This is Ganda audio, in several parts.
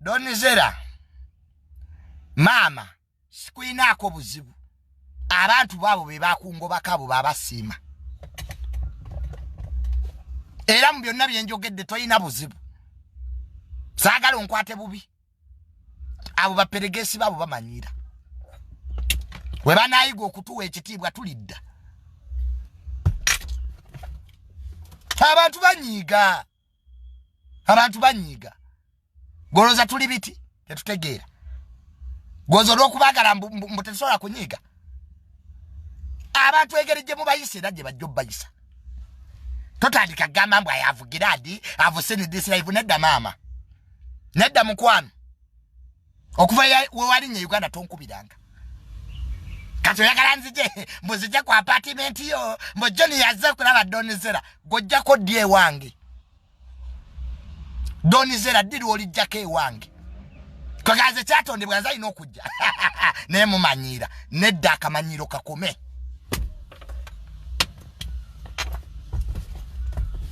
Donizera mama sikuinako buzibu abantu babo bebakungoba abo babasima era mu byonna byenjogedde toyina buzibu saagala onkwate bubi abo baperegesi babo bamanyira we banayiga okutuwa ekitiibwa tulidda abantu banyiga goloza tuli biti tetutegeera gozo lokubagala mbutesola kunyiga abantu egereje mu bayise era gye bajja bayisa totandika gamba mbwa yavugira adi avuseni this live nedda mama nedda mukwano okuva we walinye Uganda tonkubiranga kati oyagala nzije mbuzije ku apartment yo mbojoni yazze kulaba Donizera gojjako die wange Donizera diri olijjako ewange kagaze kyatondebwa nza ino okujja ne mumanyira nedda akamanyiro kakome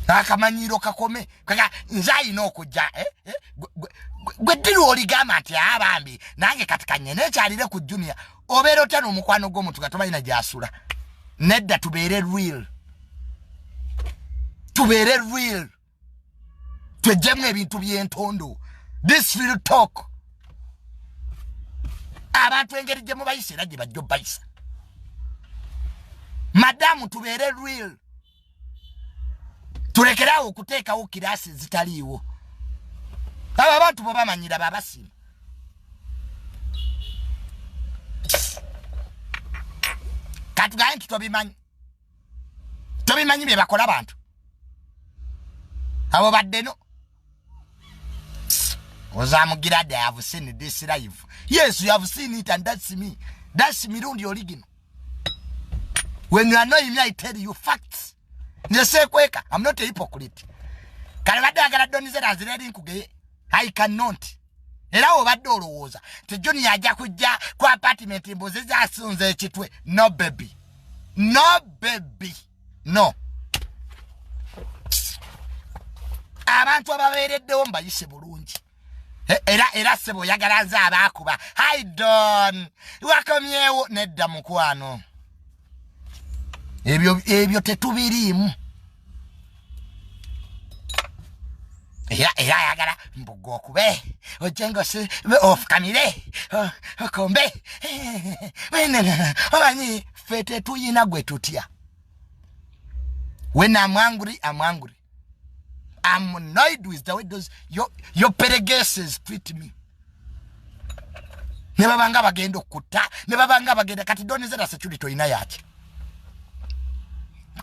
akamanyiro kakome kaga nza ino okujja gwe diri oligama ati abambi nange katikanye nekyalire ku junior obero tano mukwano gwomuntu gatomayina jasula nedda tubeere real twejjemu ebintu by'entondo this real talk abantu engeri gye mubayise era gye bajja bayisa madamu tubeere real tulekerawo okuteekawo kirasi zitaliiwo abo abantu bo bamanyira babasima katugaye nti tobimanyi bye bakola abantu abo baddeno Ozamugirade, I have seen this live. Yes, you have seen it, and that's me. That's me, the original. When you annoy me, I tell you facts. You say, Quaker, I'm not a hypocrite. I cannot. Era obadde olowooza tejoni yajja kujja ku apartment mbozeza asunze ekitwe. No baby, no. Abantu ababeereddewo mbayise bulungi. Era sebo yagalanza abakuba. Hi Don. Wakomyewo nedda mukwano. Ebyo tetubirimu. Era yagala mbugo kube. Ojengo si ofukamire. Okombe. Omanyi fete tuyina gwe tutya. When I'm angry, I'm angry. I'm annoyed with the way those your peregeses treat me. Ne babanga bagenda okuta, ne babanga bagenda kati Donizera security ina yaki.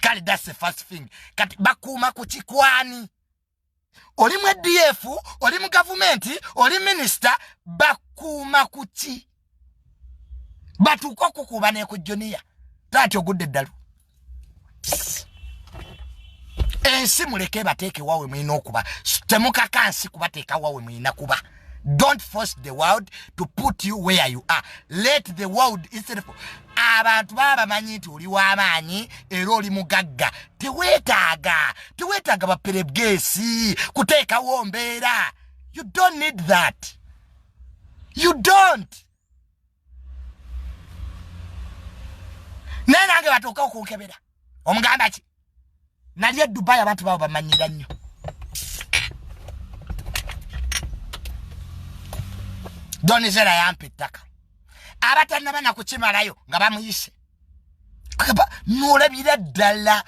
Kali that's the first thing. Kati bakuma ku kikwani. Oli mu DF, oli mu government, oli minister bakuma kuchi. Batuko kukuba ne ku junior. Tati ogudde ddalu. Ensi muleke bateke wawe mwina okuba. Temuka kansi kubateka wawe mwina kuba. Don't force the world to put you where you are. Let the world instead of abantu baba manyi nti oli w'amaanyi era oli mugagga. Teweetaaga baperegesi kuteekawo mbeera. You don't need that. You don't. Nange batuuka okunkebera. Omugamba ki? Nali Dubai abantu babo bamanyira nnyo. Donizera yampa ettaka. Abatannaba na kukimalayo nga bamuyise. Kaba nolabira ddala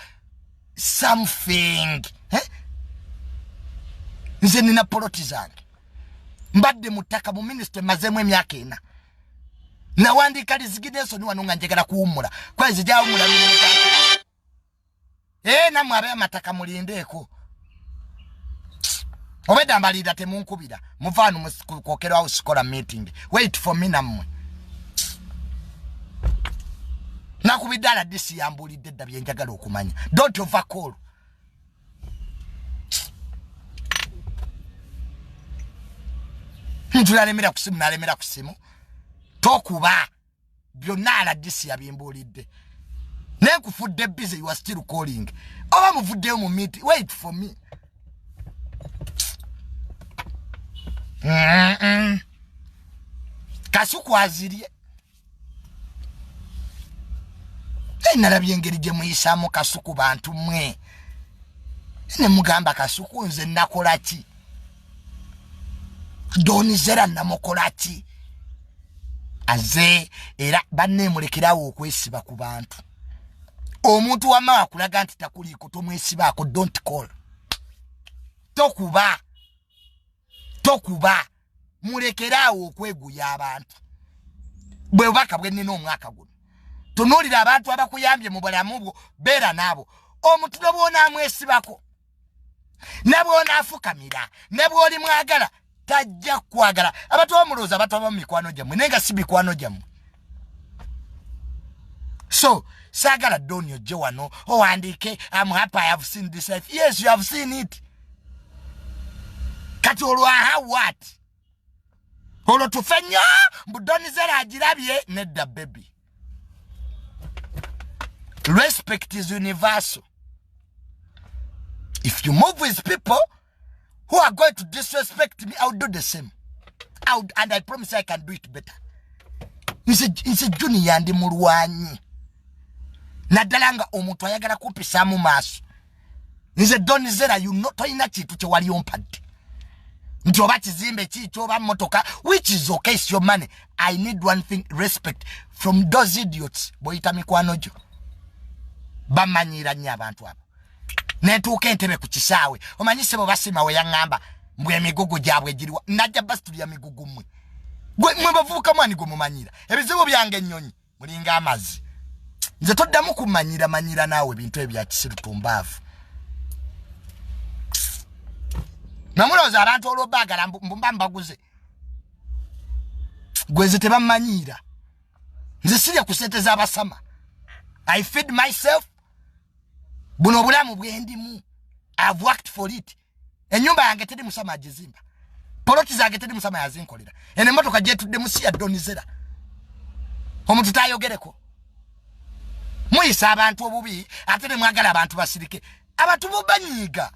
something. Nze nina poloti zange. Mbadde mu ttaka mu ministry mazemu emyaka 4. Nawandika resignation wano nga njagala kuwummula. Kwezi jawummula n'omugaati. Namwe abe amataka mulindeeko. Obeda mbalira temunkubira. Muvanu mukokerwa usikola meeting. Wait for me namwe. Nakubidala disi yambulidde dda byenjagala okumanya. Don't overcall. Ntunalemera kusimu. Tokuba. Byonna ala disi yabimbulidde. Nekufudde busy, you are still calling. Oba muvudde mu meet. Wait for me. kasuku azirye nalabye engeri gye muyisamu kasuku bantu mmwe ne mugamba kasuku nze nakola ki donizera namukola ki aze era banne mulekerawo okwesiba ku bantu omuntu wama akulaga nti takuliko tomwesibaako don't call tokuba mulekerawo okweguya abantu bwe baka bwe nina omwaka guno tunulira abantu abakuyambye mu bulamu bwo beera nabo omuntu nabwona amwesibako nabwona afukamira nabwoli mwagala tajja kwagala abantu bamuloza abantu abamikwano gyammwe nenga si mikwano gyammwe so sagala donyo je wano owandike I'm happy I have seen this life. Yes, you have seen it. Kati olwaha what? Olo tufenya mbudonizera ajirabye nedda baby. Respect is universal. If you move with people who are going to disrespect me, I'll do the same. And I promise I can do it better. Nse juni yandi mulwanyi. Nadalanga omuntu ayagala kupisa mu maaso. Nze donizera you not ina chitu kye wali ompadde. Nti oba kizimbe kicho oba motoka, which is okay, it's your money. I need one thing, respect from those idiots. Boyita mikwano jo. Bamanyira nnyo abantu abo. Netuuka entebe ku kisaawe. Omanyise bo basima we yangamba mbwe emigugu gyabwe giriwa. Najja basi tuli ya migugu mmwe. Mwe bavuka mwani go mumanyira. Ebizibu byange ennyonyi mulinga amazi. Nze toddamu kumanyira naawe bintu ebya kisiru tumbaavu. Namuloza abantu olwobagala mbumba mbaguze. Gweze tebamanyira. Nze sirya ku sente z'abasama. I feed myself. Buno bulamu bwendimu. I've worked for it. Enyumba yange tedi musama agizimba. Poloti zange tedi musama yazinkolera. Ene motoka jetudde musi ya donizera. Omuntu tayogereko. Muyisa abantu obubi ate ne mwagala abantu basirike. Abantu bubanyiga.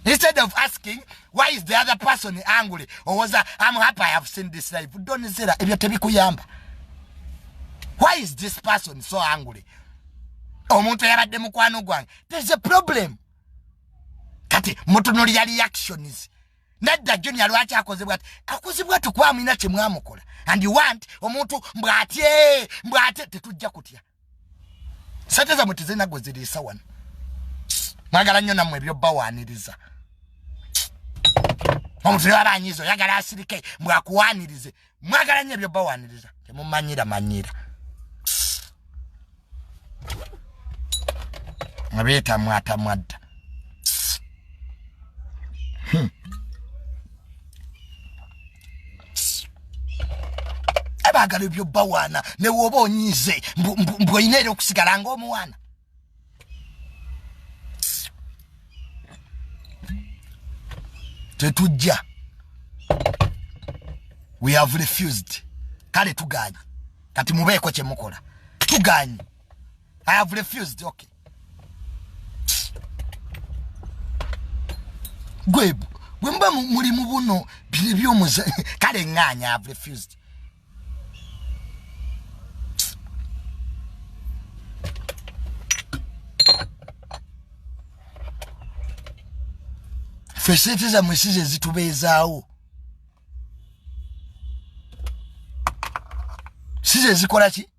Instead of asking why is the other person angry or was I'm happy I have seen this life. Donizera ebyo tebikuyamba. Why is this person so angry? Omuntu yabadde mukwano gwange. There's a problem. Kati mutunuli ya reactions. Nadda junior lwaki akozebwa akozebwa tukwamina kye mwamukola. And you want omuntu mbwatye tetujja kutya. Sateza mutizena gozirisa wana. Mwagala nnyo namwe ebyo bawaniriza. Omuntu yabanyizo yagala asirike mbwakuwanirize. Mwagala nnyo ebyo bawaniriza. Temumanyira. Mabeta mwata mwadda. Abagala ebyo bawana ne woba onyize mbwoyinere okusigala ng'omuwana. Tetujja. We have refused. Kale tuganye. Kati mubeeko kye mukola. Tuganye. I have refused, okay. Gwebu, wemba mulimu buno bibyo muze kale nganya I have refused. Fesete za mwesize zitubeezaawo. Size zikola ki?